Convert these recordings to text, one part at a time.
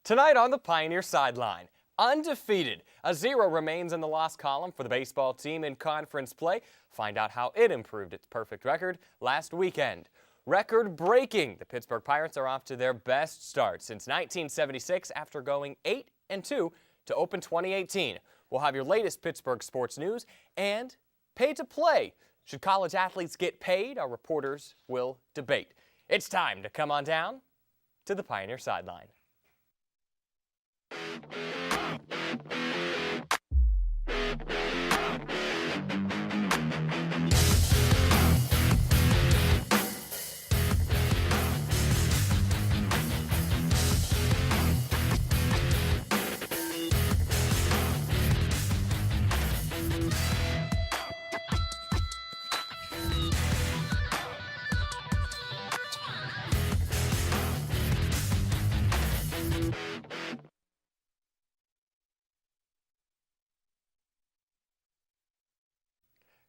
Tonight on the Pioneer Sideline, undefeated. A 0 remains in the loss column for the baseball team in conference play. Find out how it improved its perfect record last weekend. Record-breaking, the Pittsburgh Pirates are off to their best start since 1976 after going 8-2 to open 2018. We'll have your latest Pittsburgh sports news and pay to play. Should college athletes get paid? Our reporters will debate. It's time to come on down to the Pioneer Sideline.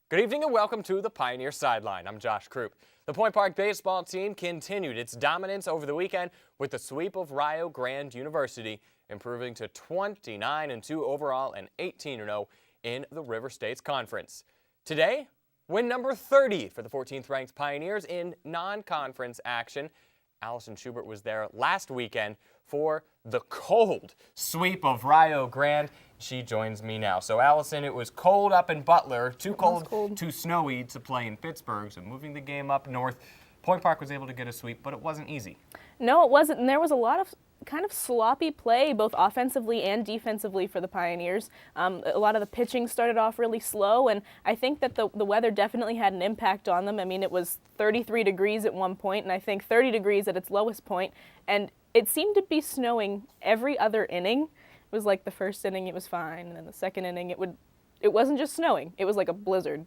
Good evening and welcome to the Pioneer Sideline. I'm Josh Krupp. The Point Park baseball team continued its dominance over the weekend with the sweep of Rio Grande University, improving to 29-2 overall and 18-0 in the River States Conference. Today, win number 30 for the 14th ranked Pioneers in non-conference action. Allison Schubert was there last weekend for the cold sweep of Rio Grande. She joins me now. So, Allison, it was cold up in Butler, too cold, too snowy to play in Pittsburgh, so moving the game up north. Point Park was able to get a sweep, but it wasn't easy. No, it wasn't, and there was a lot of kind of sloppy play, both offensively and defensively for the Pioneers. A lot of the pitching started off really slow, and I think that the weather definitely had an impact on them. I mean, it was 33 degrees at one point, and I think 30 degrees at its lowest point, and it seemed to be snowing every other inning. It was like the first inning it was fine, and then the second inning it wasn't just snowing, it was like a blizzard.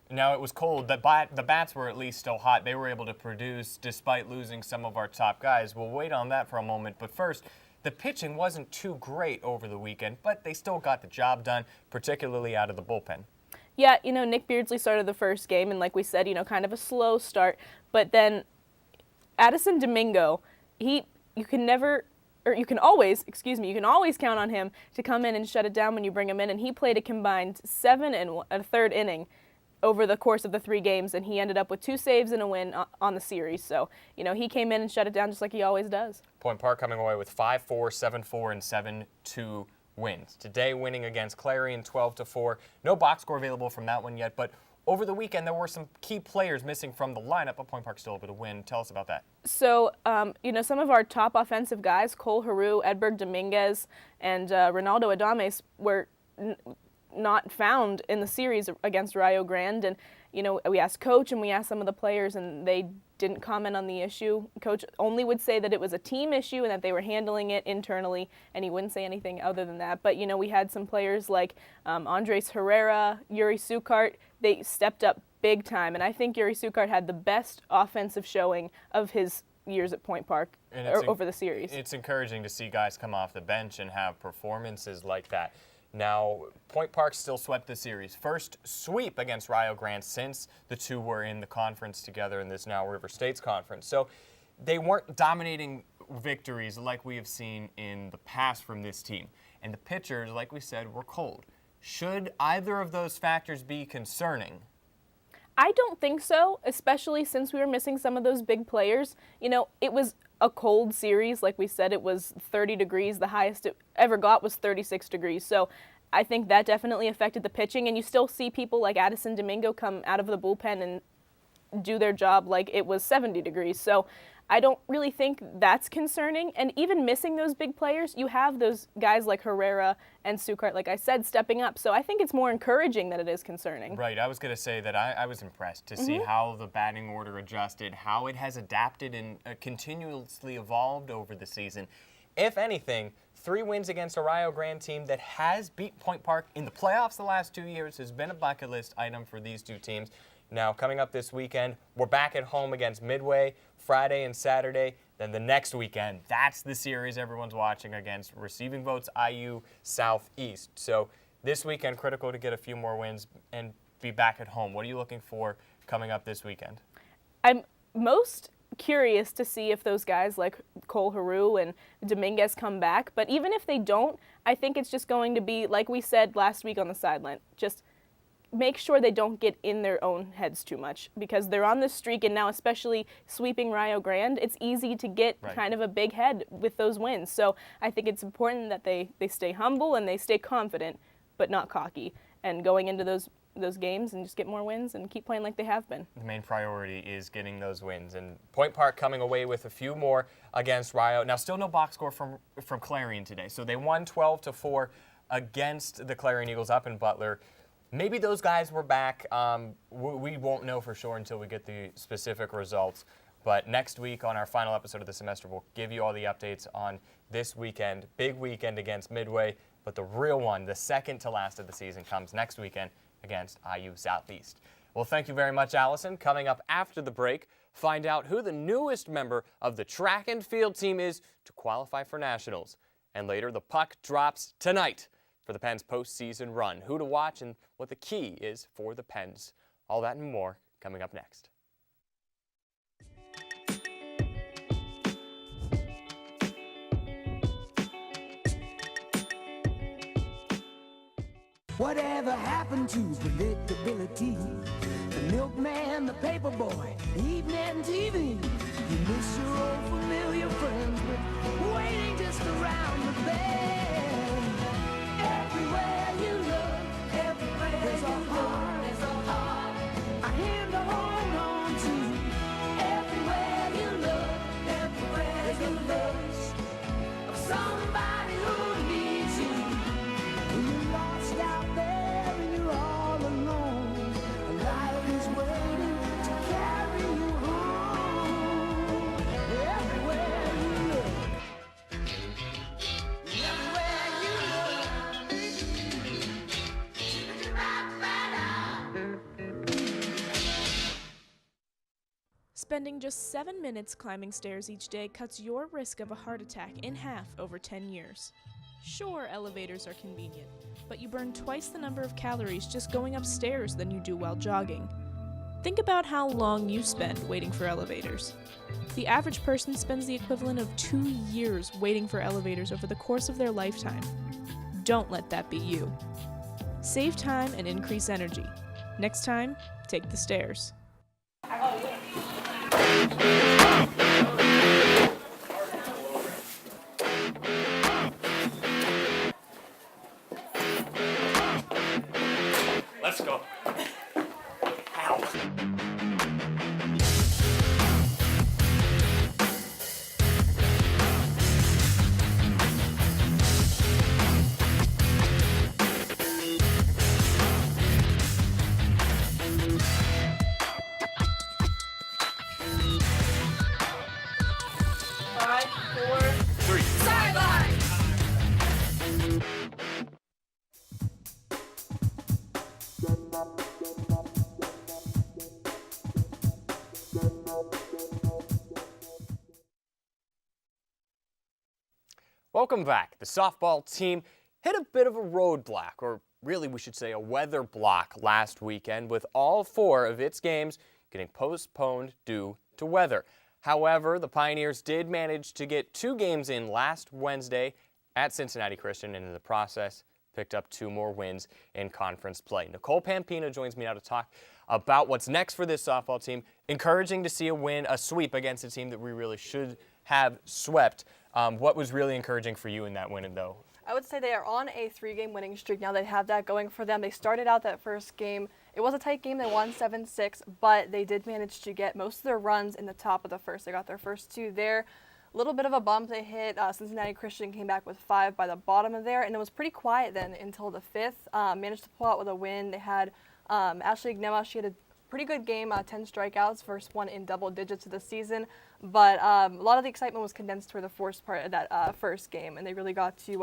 Now it was cold. The bats were at least still hot. They were able to produce despite losing some of our top guys. We'll wait on that for a moment, but first, the pitching wasn't too great over the weekend, but they still got the job done, particularly out of the bullpen. Yeah, Nick Beardsley started the first game, and like we said, kind of a slow start, but then Addison Domingo, you can always count on him to come in and shut it down when you bring him in, and he played a combined 7 and a third inning over the course of the 3 games, and he ended up with 2 saves and a win on the series. So, he came in and shut it down just like he always does. Point Park coming away with 5-4, 7-4, and 7-2 wins. Today winning against Clarion 12-4. No box score available from that one yet, but over the weekend, there were some key players missing from the lineup, but Point Park still able to win. Tell us about that. So, some of our top offensive guys, Cole Haru, Edberg Dominguez, and Ronaldo Adames, were not found in the series against Rio Grande. And, we asked Coach and we asked some of the players, and they didn't comment on the issue. Coach only would say that it was a team issue and that they were handling it internally, and he wouldn't say anything other than that. But, we had some players like Andres Herrera, Yuri Sukart. They stepped up big time, and I think Yuri Sukart had the best offensive showing of his years at Point Park over the series. It's encouraging to see guys come off the bench and have performances like that. Now, Point Park still swept the series. First sweep against Rio Grande since the two were in the conference together in this now River States Conference. So they weren't dominating victories like we have seen in the past from this team. And the pitchers, like we said, were cold. Should either of those factors be concerning? I don't think so, especially since we were missing some of those big players. It was a cold series. Like we said, it was 30 degrees. The highest it ever got was 36 degrees. So I think that definitely affected the pitching. And you still see people like Addison Domingo come out of the bullpen and do their job like it was 70 degrees. So I don't really think that's concerning. And even missing those big players, you have those guys like Herrera and Sukart, like I said, stepping up. So I think it's more encouraging than it is concerning. Right. I was going to say that I was impressed to see how the batting order adjusted, how it has adapted and continuously evolved over the season. If anything, 3 wins against a Rio Grande team that has beat Point Park in the playoffs the last 2 years has been a bucket list item for these two teams. Now, coming up this weekend, we're back at home against Midway, Friday and Saturday. Then the next weekend, that's the series everyone's watching against Receiving Votes IU Southeast. So this weekend, critical to get a few more wins and be back at home. What are you looking for coming up this weekend? I'm most curious to see if those guys like Cole Haru and Dominguez come back. But even if they don't, I think it's just going to be, like we said last week on the sideline, just make sure they don't get in their own heads too much, because they're on this streak, and now especially sweeping Rio Grande, it's easy to get kind of a big head with those wins. So I think it's important that they stay humble and they stay confident, but not cocky, and going into those games and just get more wins and keep playing like they have been. The main priority is getting those wins, and Point Park coming away with a few more against Rio. Now, still no box score from Clarion today, so they won 12-4 against the Clarion Eagles up in Butler. Maybe those guys were back. We won't know for sure until we get the specific results. But next week on our final episode of the semester, we'll give you all the updates on this weekend. Big weekend against Midway, but the real one, the second to last of the season, comes next weekend against IU Southeast. Well, thank you very much, Allison. Coming up after the break, find out who the newest member of the track and field team is to qualify for nationals. And later, the puck drops tonight for the Pens postseason run, who to watch, and what the key is for the Pens. All that and more coming up next. Whatever happened to predictability? The milkman, the paper boy, evening TV. You miss your old familiar friends, but waiting just around the bend. Everywhere you look, everywhere there's a heart, a hand to hold on to. Everywhere you look, everywhere there's a look of somebody who needs you. When you're lost out there and you're all alone, life is waiting to carry you home. Everywhere you look, everywhere you Spending just 7 minutes climbing stairs each day cuts your risk of a heart attack in half over 10 years. Sure, elevators are convenient, but you burn twice the number of calories just going upstairs than you do while jogging. Think about how long you spend waiting for elevators. The average person spends the equivalent of 2 years waiting for elevators over the course of their lifetime. Don't let that be you. Save time and increase energy. Next time, take the stairs. Let's go. Sideline! Welcome back. The softball team hit a bit of a roadblock, or really we should say a weather block, last weekend, with all 4 of its games getting postponed due to weather. However, the Pioneers did manage to get 2 games in last Wednesday at Cincinnati Christian, and in the process picked up 2 more wins in conference play. Nicole Pampina joins me now to talk about what's next for this softball team. Encouraging to see a sweep against a team that we really should have swept. What was really encouraging for you in that win, though? I would say they are on a 3-game winning streak now. They have that going for them. They started out that first game. It was a tight game. They won 7-6, but they did manage to get most of their runs in the top of the first. They got their first 2 there. A little bit of a bump they hit. Cincinnati Christian came back with 5 by the bottom of there, and it was pretty quiet then until the 5th. Managed to pull out with a win. They had Ashley Gnema. She had a pretty good game, 10 strikeouts, first one in double digits of the season. But a lot of the excitement was condensed toward the first part of that first game, and they really got to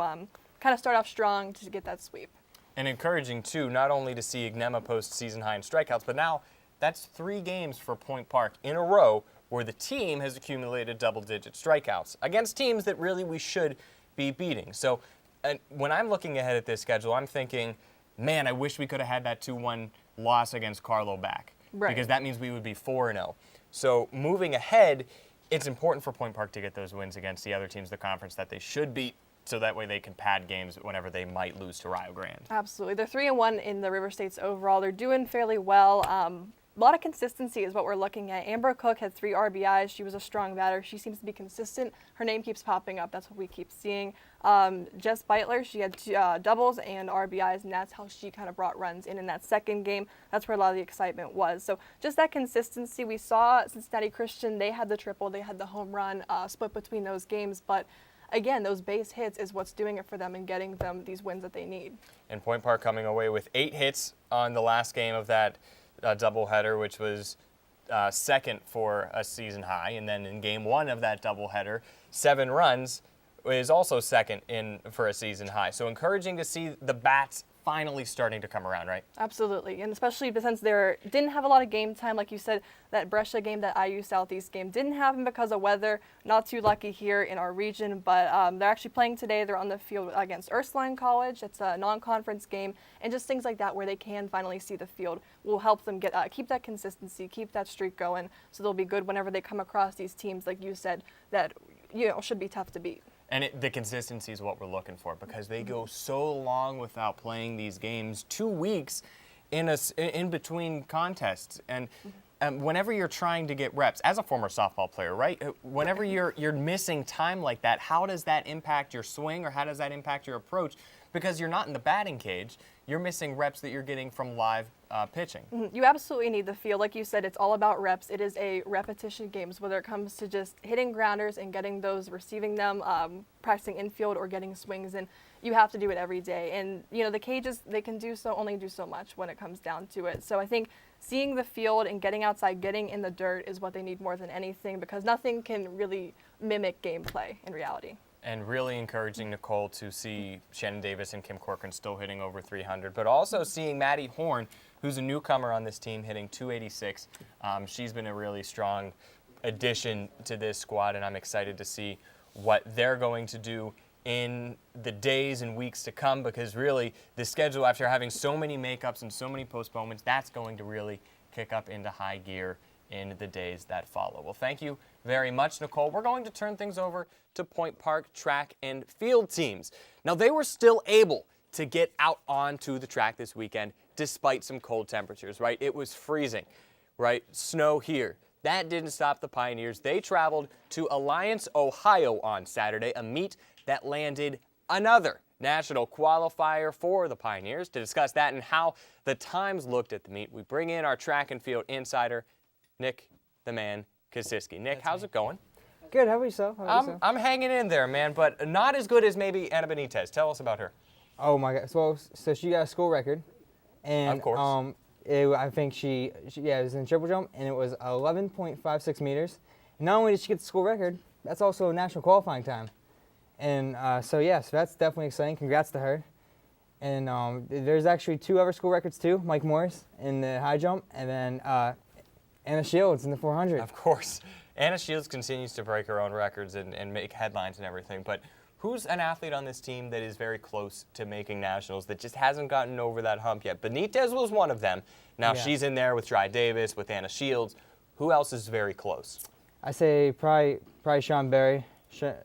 kind of start off strong to get that sweep. And encouraging, too, not only to see Gnema post season high in strikeouts, but now that's 3 games for Point Park in a row where the team has accumulated double-digit strikeouts against teams that really we should be beating. So when I'm looking ahead at this schedule, I'm thinking, man, I wish we could have had that 2-1 loss against Carlo back. Right. Because that means we would be 4-0. So moving ahead, it's important for Point Park to get those wins against the other teams in the conference that they should beat, so that way they can pad games whenever they might lose to Rio Grande. Absolutely. They're 3-1 in the River States overall. They're doing fairly well. A lot of consistency is what we're looking at. Amber Cook had 3 RBIs. She was a strong batter. She seems to be consistent. Her name keeps popping up. That's what we keep seeing. Jess Beitler, she had 2 doubles and RBIs, and that's how she kind of brought runs in that second game. That's where a lot of the excitement was. So just that consistency. We saw Cincinnati Christian, they had the triple, they had the home run split between those games, but again, those base hits is what's doing it for them and getting them these wins that they need. And Point Park coming away with 8 hits on the last game of that doubleheader, which was second for a season high. And then in game 1 of that doubleheader, 7 runs is also second for a season high. So encouraging to see the bats finally starting to come around, right? Absolutely, and especially since they didn't have a lot of game time, like you said, that Brescia game, that IU Southeast game didn't happen because of weather. Not too lucky here in our region, but they're actually playing today. They're on the field against Ursuline College. It's a non-conference game, and just things like that where they can finally see the field will help them keep that consistency, keep that streak going, so they'll be good whenever they come across these teams, like you said, that should be tough to beat. And the consistency is what we're looking for, because they go so long without playing these games, 2 weeks in between contests. And whenever you're trying to get reps, as a former softball player, right? Whenever you're missing time like that, how does that impact your swing, or how does that impact your approach? Because you're not in the batting cage, you're missing reps that you're getting from live pitching. You absolutely need the feel. Like you said, it's all about reps. It is a repetition games, whether it comes to just hitting grounders and getting those, receiving them, practicing infield or getting swings in. You have to do it every day. And, the cages, they can only do so much when it comes down to it. So I think seeing the field and getting outside, getting in the dirt is what they need more than anything, because nothing can really mimic gameplay in reality. And really encouraging, Nicole, to see Shannon Davis and Kim Corcoran still hitting over 300, but also seeing Maddie Horn, who's a newcomer on this team, hitting 286. She's been a really strong addition to this squad, and I'm excited to see what they're going to do in the days and weeks to come, because really the schedule, after having so many makeups and so many postponements, that's going to really kick up into high gear in the days that follow. Well, thank you very much, Nicole. We're going to turn things over to Point Park track and field teams. Now, they were still able to get out onto the track this weekend despite some cold temperatures, right? It was freezing, right? Snow here. That didn't stop the Pioneers. They traveled to Alliance, Ohio on Saturday, a meet that landed another national qualifier for the Pioneers. To discuss that and how the times looked at the meet, we bring in our track and field insider, Nick the Man Kosiski. Nick, how's it going? Good. How about yourself? I'm hanging in there, man, but not as good as maybe Anna Benitez. Tell us about her. Oh my God. So she got a school record, and Of course. I think she it was in triple jump, and it was 11.56 meters. And not only did she get the school record, that's also a national qualifying time. And so that's definitely exciting. Congrats to her. And there's actually 2 other school records too. Mike Morris in the high jump, and then Anna Shields in the 400. Of course. Anna Shields continues to break her own records and make headlines and everything, but who's an athlete on this team that is very close to making nationals that just hasn't gotten over that hump yet? Benitez was one of them. Now she's in there with Dry Davis, with Anna Shields. Who else is very close? I say probably Sean Berry.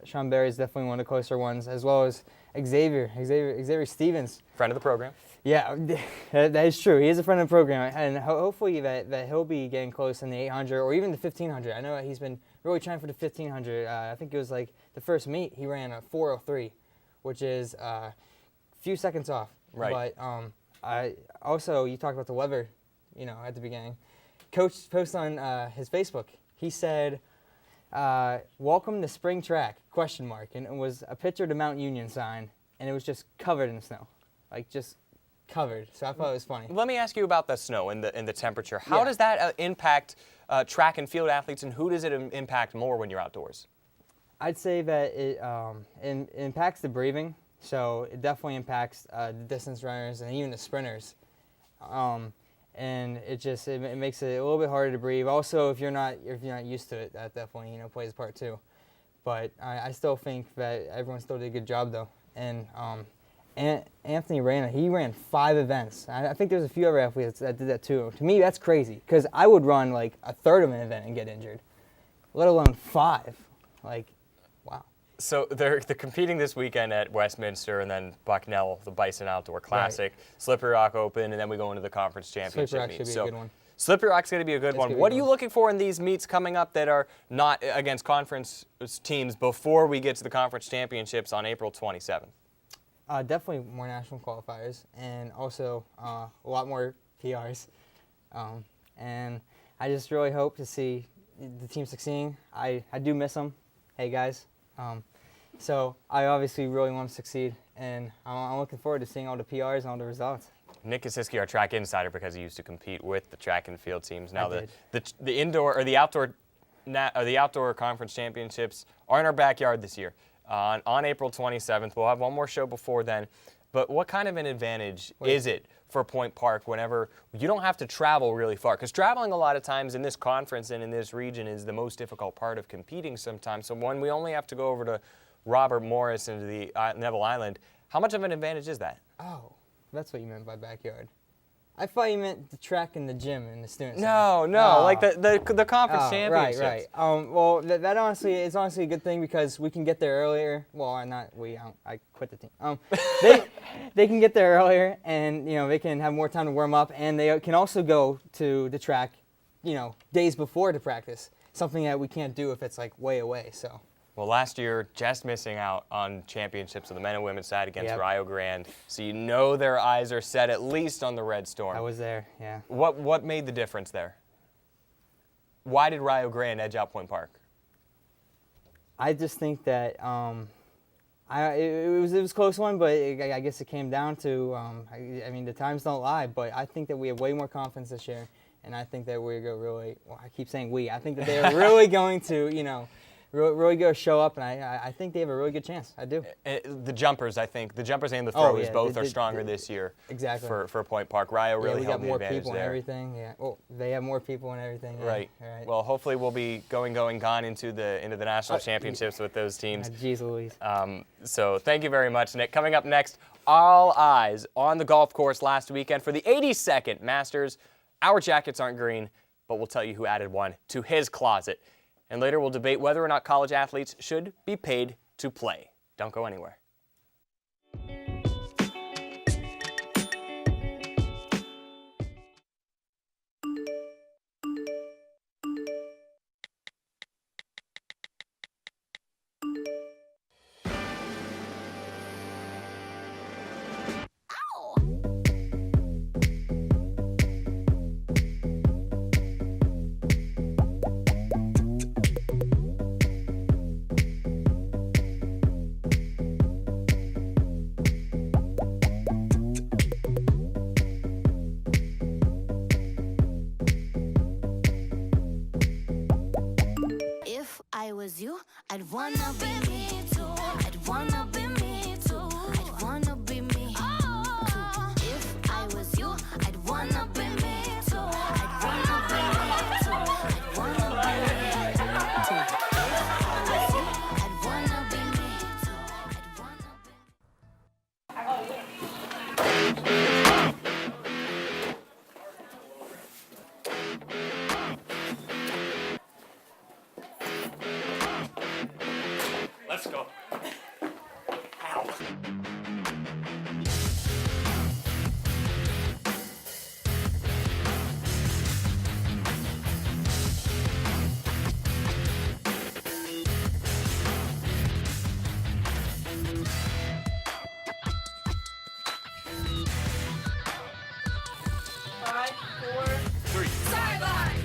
Sean Berry is definitely one of the closer ones, as well as Xavier Stevens. Friend of the program. Yeah, that is true. He is a friend of the program, and hopefully that he'll be getting close in the 800 or even the 1500. I know that he's been really trying for the 1500. I think it was like the first meet he ran a 4:03, which is a few seconds off. Right. But I also, you talked about the weather, at the beginning. Coach posted on his Facebook. He said, "Welcome to spring track?" ? And it was a picture of the Mount Union sign, and it was just covered in snow, just covered. So I thought it was funny. Let me ask you about the snow and the temperature. How does that impact track and field athletes, and who does it impact more when you're outdoors? I'd say that it impacts the breathing, so it definitely impacts the distance runners and even the sprinters. And it makes it a little bit harder to breathe. Also, if you're not used to it, that definitely plays a part too. But I still think that everyone still did a good job though. And Anthony Reyna, he ran 5 events. I think there's a few other athletes that did that too. To me, that's crazy because I would run like a third of an event and get injured, let alone 5. Like, wow. So they're competing this weekend at Westminster and then Bucknell, the Bison Outdoor Classic, Slippery Rock Open, and then we go into the conference championship Slippery Rock should meets. be a good one. Slippery Rock's going to be a good one. What are you looking for in these meets coming up that are not against conference teams before we get to the conference championships on April 27th? Definitely more national qualifiers and also a lot more PRs. And I just really hope to see the team succeeding. I do miss them. Hey, guys. So I obviously really want to succeed, and I'm looking forward to seeing all the PRs and all the results. Nick Kasiski, our track insider, because he used to compete with the track and field teams. Now the indoor or the outdoor conference championships are in our backyard this year. On April 27th, we'll have one more show before then. But what kind of an advantage is it for Point Park whenever you don't have to travel really far? Because traveling a lot of times in this conference and in this region is the most difficult part of competing sometimes. So when we only have to go over to Robert Morris and to the Neville Island, how much of an advantage is that? Oh, that's what you meant by backyard. I thought you meant the track and the gym and the students. No, like the conference championships. Right. Well, that honestly is a good thing because we can get there earlier. Well, not we. I quit the team. They can get there earlier, and they can have more time to warm up, and they can also go to the track, days before to practice. Something that we can't do if it's like way away. So. Well, last year, just missing out on championships of the men and women's side against Rio Grande. So their eyes are set at least on the Red Storm. I was there, yeah. What made the difference there? Why did Rio Grande edge out Point Park? I just think that it was a close one, but I guess it came down to, I mean, the times don't lie, but I think that we have way more confidence this year, and I think that we're going to really, I keep saying we, I think that they are really going to, really go show up, and I think they have a really good chance. I do. The jumpers, I think. The jumpers and the throwers both are stronger this year. Exactly. For Point Park. Rio really held the advantage there. We got more people and everything. Yeah. Well, they have more people and everything. Yeah. Right. Well, hopefully we'll be going into the national championships with those teams. Jeez Louise. So thank you very much, Nick. Coming up next, all eyes on the golf course last weekend for the 82nd Masters. Our jackets aren't green, but we'll tell you who added one to his closet. And later we'll debate whether or not college athletes should be paid to play. Don't go anywhere. I was you, I'd wanna be me too. I'd wanna be me too. I'd wanna be me too. If I was you, I'd wanna be me too. I'd wanna be me too. I'd wanna be me too. If I was you, I'd wanna be me too. I'd wanna be. Let's go. Sideline!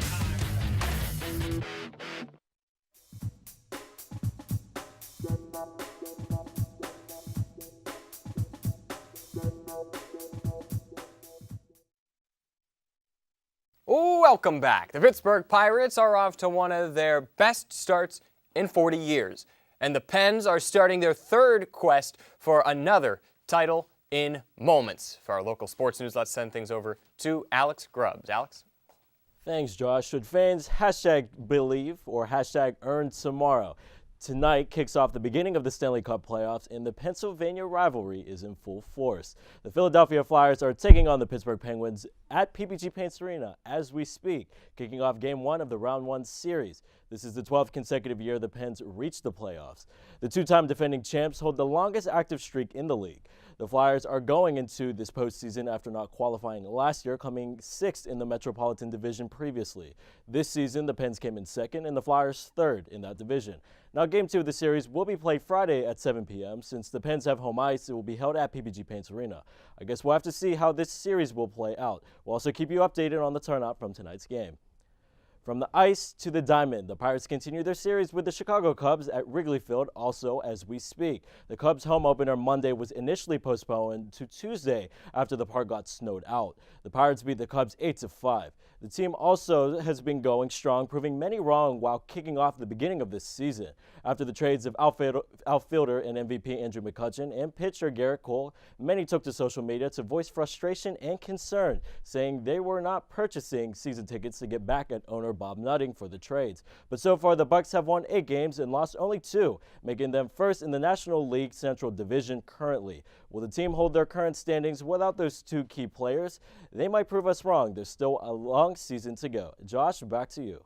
Welcome back. The Pittsburgh Pirates are off to one of their best starts in 40 years. And the Pens are starting their third quest for another title in moments. For our local sports news, let's send things over to Alex Grubbs. Alex? Thanks, Josh. Should fans #believe or #earn tomorrow? Tonight kicks off the beginning of the Stanley Cup playoffs, and the Pennsylvania rivalry is in full force. The Philadelphia Flyers are taking on the Pittsburgh Penguins at PPG Paints Arena as we speak, kicking off Game 1 of the Round 1 series. This is the 12th consecutive year the Pens reached the playoffs. The two-time defending champs hold the longest active streak in the league. The Flyers are going into this postseason after not qualifying last year, coming 6th in the Metropolitan Division previously. This season, the Pens came in 2nd and the Flyers 3rd in that division. Now, Game 2 of the series will be played Friday at 7 p.m. Since the Pens have home ice, it will be held at PPG Paints Arena. I guess we'll have to see how this series will play out. We'll also keep you updated on the turnout from tonight's game. From the ice to the diamond, the Pirates continue their series with the Chicago Cubs at Wrigley Field also as we speak. The Cubs' home opener Monday was initially postponed to Tuesday after the park got snowed out. The Pirates beat the Cubs 8-5. The team also has been going strong, proving many wrong while kicking off the beginning of this season. After the trades of outfielder and MVP Andrew McCutchen and pitcher Garrett Cole, many took to social media to voice frustration and concern, saying they were not purchasing season tickets to get back at owner Bob Nutting for the trades. But so far, the Bucks have won 8 games and lost only 2, making them first in the National League Central Division currently. Will the team hold their current standings without those 2 key players? They might prove us wrong. There's still a long season to go. Josh, back to you.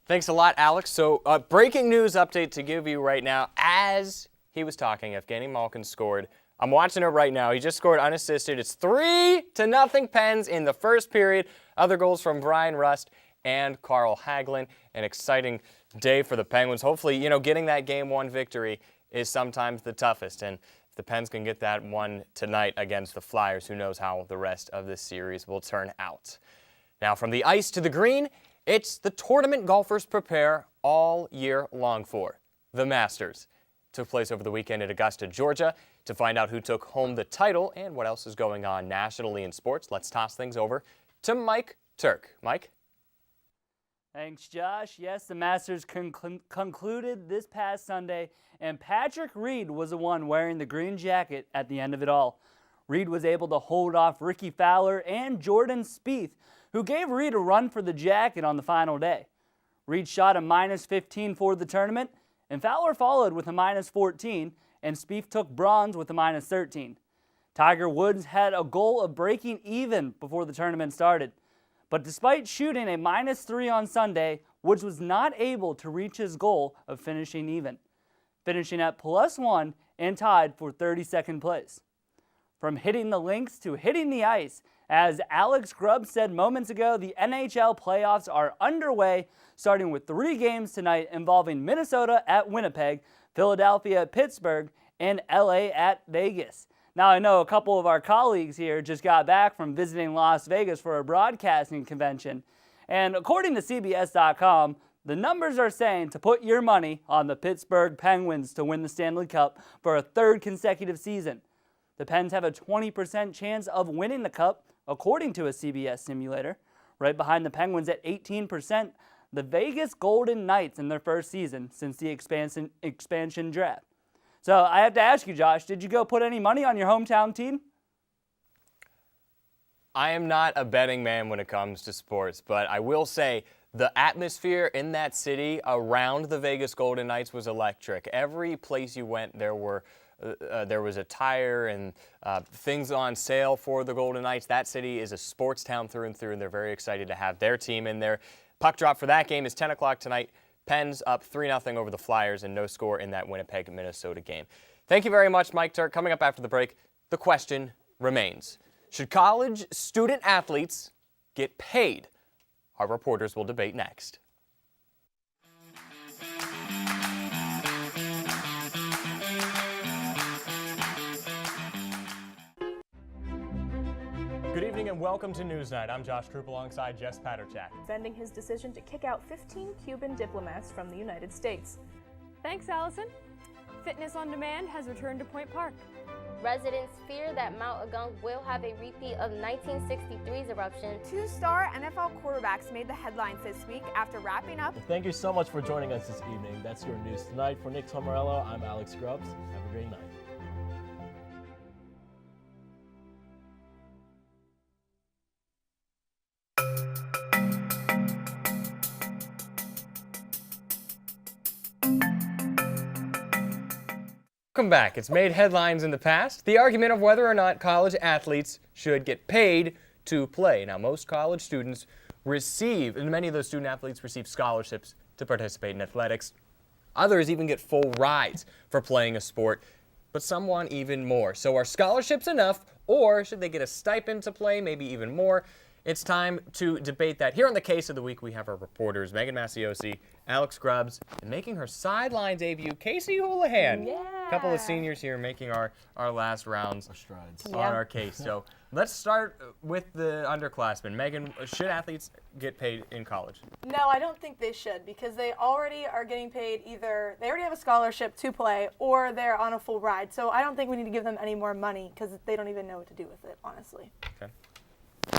Thanks a lot, Alex. So, breaking news update to give you right now. As he was talking, Evgeny Malkin scored. I'm watching it right now. He just scored unassisted. It's 3-0 Pens in the first period. Other goals from Brian Rust and Carl Hagelin. An exciting day for the Penguins. Hopefully, getting that Game 1 victory is sometimes the toughest. And if the Pens can get that one tonight against the Flyers, who knows how the rest of this series will turn out. Now, from the ice to the green, it's the tournament golfers prepare all year long for. The Masters. Took place over the weekend at Augusta, Georgia. To find out who took home the title and what else is going on nationally in sports, let's toss things over to Mike Turk. Mike? Thanks, Josh. Yes, the Masters concluded this past Sunday, and Patrick Reed was the one wearing the green jacket at the end of it all. Reed was able to hold off Ricky Fowler and Jordan Spieth, who gave Reed a run for the jacket on the final day. Reed shot a -15 for the tournament, and Fowler followed with a -14, and Spieth took bronze with a -13. Tiger Woods had a goal of breaking even before the tournament started. But despite shooting a -3 on Sunday, Woods was not able to reach his goal of finishing even, finishing at +1 and tied for 32nd place. From hitting the links to hitting the ice, as Alex Grubb said moments ago, the NHL playoffs are underway, starting with 3 games tonight involving Minnesota at Winnipeg, Philadelphia at Pittsburgh, and LA at Vegas. Now, I know a couple of our colleagues here just got back from visiting Las Vegas for a broadcasting convention, and according to CBS.com, the numbers are saying to put your money on the Pittsburgh Penguins to win the Stanley Cup for a 3rd consecutive season. The Pens have a 20% chance of winning the Cup, according to a CBS simulator. Right behind the Penguins at 18%, the Vegas Golden Knights in their first season since the expansion draft. So I have to ask you, Josh, did you go put any money on your hometown team? I am not a betting man when it comes to sports, but I will say the atmosphere in that city around the Vegas Golden Knights was electric. Every place you went, there was attire and things on sale for the Golden Knights. That city is a sports town through and through, and they're very excited to have their team in there. Puck drop for that game is 10 o'clock tonight. Pens up 3-0 over the Flyers and no score in that Winnipeg, Minnesota game. Thank you very much, Mike Turk. Coming up after the break, the question remains: should college student athletes get paid? Our reporters will debate next. Good evening and welcome to Newsnight. I'm Josh Krupp alongside Jess Paterchak. Defending his decision to kick out 15 Cuban diplomats from the United States. Thanks, Allison. Fitness on Demand has returned to Point Park. Residents fear that Mount Agung will have a repeat of 1963's eruption. 2-star NFL quarterbacks made the headlines this week after wrapping up. Well, thank you so much for joining us this evening. That's your news tonight. For Nick Tomarello, I'm Alex Grubbs. Have a great night. Welcome back. It's made headlines in the past. The argument of whether or not college athletes should get paid to play. Now, most college students receive, and many of those student athletes receive scholarships to participate in athletics. Others even get full rides for playing a sport, but some want even more. So are scholarships enough, or should they get a stipend to play, maybe even more? It's time to debate that. Here on the Case of the Week, we have our reporters, Megan Masiosi, Alex Grubbs, and making her sideline debut, Casey Houlihan. Yeah. A couple of seniors here making our last rounds on our case. So let's start with the underclassmen. Megan, should athletes get paid in college? No, I don't think they should, because they already are getting paid either they already have a scholarship to play or they're on a full ride. So I don't think we need to give them any more money because they don't even know what to do with it, honestly. Okay.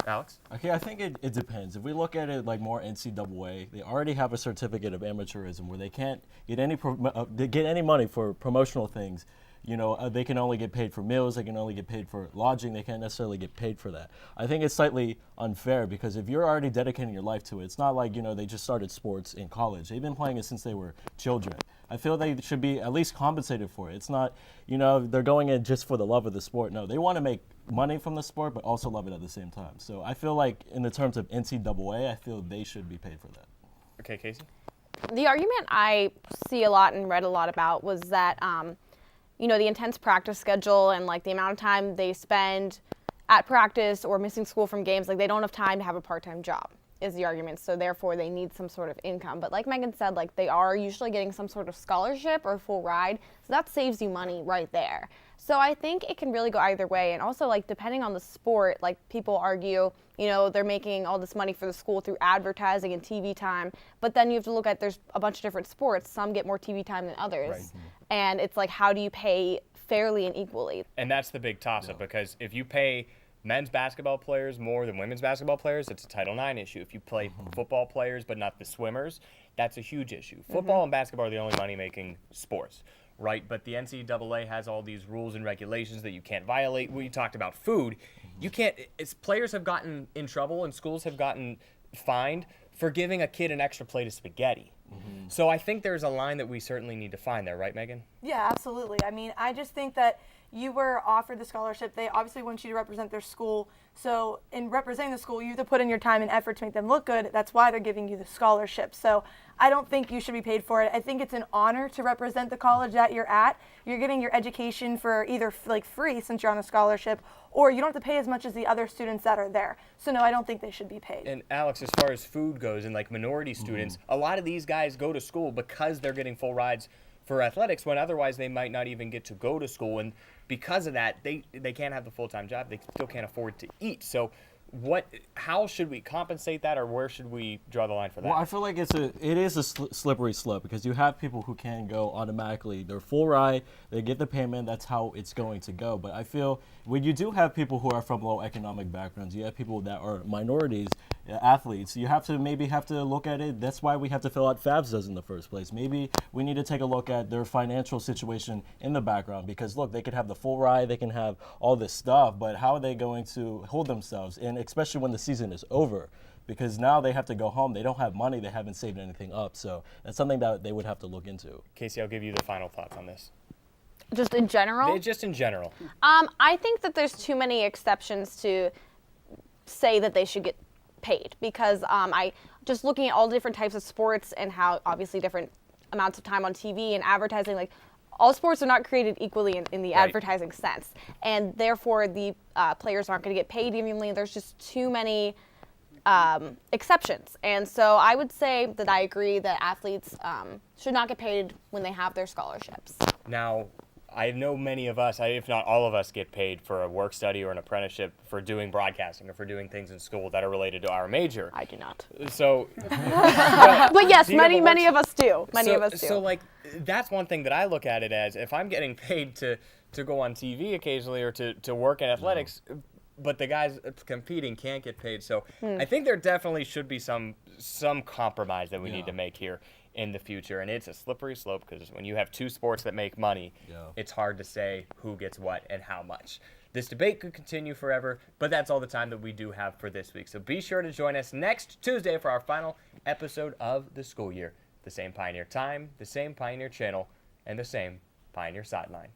Alex? Okay, I think it depends. If we look at it like more NCAA, they already have a certificate of amateurism where they can't get any money for promotional things. You know, they can only get paid for meals, they can only get paid for lodging, they can't necessarily get paid for that. I think it's slightly unfair because if you're already dedicating your life to it, it's not like, you know, they just started sports in college. They've been playing it since they were children. I feel they should be at least compensated for it. It's not, you know, they're going in just for the love of the sport. No, they want to make money from the sport, but also love it at the same time. So I feel like in the terms of NCAA, I feel they should be paid for that. Okay, Casey? The argument I see a lot and read a lot about was that, you know, the intense practice schedule and like the amount of time they spend at practice or missing school from games, like they don't have time to have a part-time job is the argument. So therefore they need some sort of income. But like Megan said, like they are usually getting some sort of scholarship or full ride. So that saves you money right there. So I think it can really go either way. And also like depending on the sport, like people argue, you know, they're making all this money for the school through advertising and TV time. But then you have to look at there's a bunch of different sports. Some get more TV time than others. Right. And it's like, how do you pay fairly and equally? And that's the big toss-up because if you pay men's basketball players more than women's basketball players, it's a Title IX issue. If you play football players but not the swimmers, that's a huge issue. Football and basketball are the only money-making sports, right? But the NCAA has all these rules and regulations that you can't violate. We talked about food. You can't – players have gotten in trouble and schools have gotten fined for giving a kid an extra plate of spaghetti. So I think there's a line that we certainly need to find there, right, Megan? Yeah, absolutely. I mean, I just think that you were offered the scholarship. They obviously want you to represent their school. So in representing the school, you have to put in your time and effort to make them look good. That's why they're giving you the scholarship. So I don't think you should be paid for it. I think it's an honor to represent the college that you're at. You're getting your education for either like free since you're on a scholarship, or you don't have to pay as much as the other students that are there. So no, I don't think they should be paid. And Alex, as far as food goes and like minority students, a lot of these guys go to school because they're getting full rides for athletics when otherwise they might not even get to go to school. And because of that, they can't have the full-time job. They still can't afford to eat. So how should we compensate that, or where should we draw the line for that? Well, I feel like it is a slippery slope because you have people who can go automatically. They're full ride, they get the payment, that's how it's going to go. But I feel when you do have people who are from low economic backgrounds, you have people that are minorities, athletes, you have to look at it. That's why we have to fill out FAFSAs in the first place. Maybe we need to take a look at their financial situation in the background because, look, they could have the full ride, they can have all this stuff, but how are they going to hold themselves? And especially when the season is over, because now they have to go home. They don't have money. They haven't saved anything up. So that's something that they would have to look into. Casey, I'll give you the final thoughts on this. Just in general? Just in general. I think that there's too many exceptions to say that they should get paid because I just looking at all different types of sports and how obviously different amounts of time on TV and advertising, like all sports are not created equally in the advertising sense, and therefore the players aren't going to get paid evenly. There's just too many exceptions, and so I would say that I agree that athletes should not get paid when they have their scholarships. Now, I know many of us, if not all of us, get paid for a work study or an apprenticeship for doing broadcasting or for doing things in school that are related to our major. I do not. So, but yes, many of us do. Many of us do. So, like, that's one thing that I look at it as. If I'm getting paid to go on TV occasionally or to work in athletics, but the guys competing can't get paid. So, I think there definitely should be some compromise that we need to make here in the future, and it's a slippery slope because when you have two sports that make money, it's hard to say who gets what and how much. This debate could continue forever, but that's all the time that we do have for this week. So be sure to join us next Tuesday for our final episode of the school year. The same Pioneer time, the same Pioneer channel, and the same Pioneer Sideline.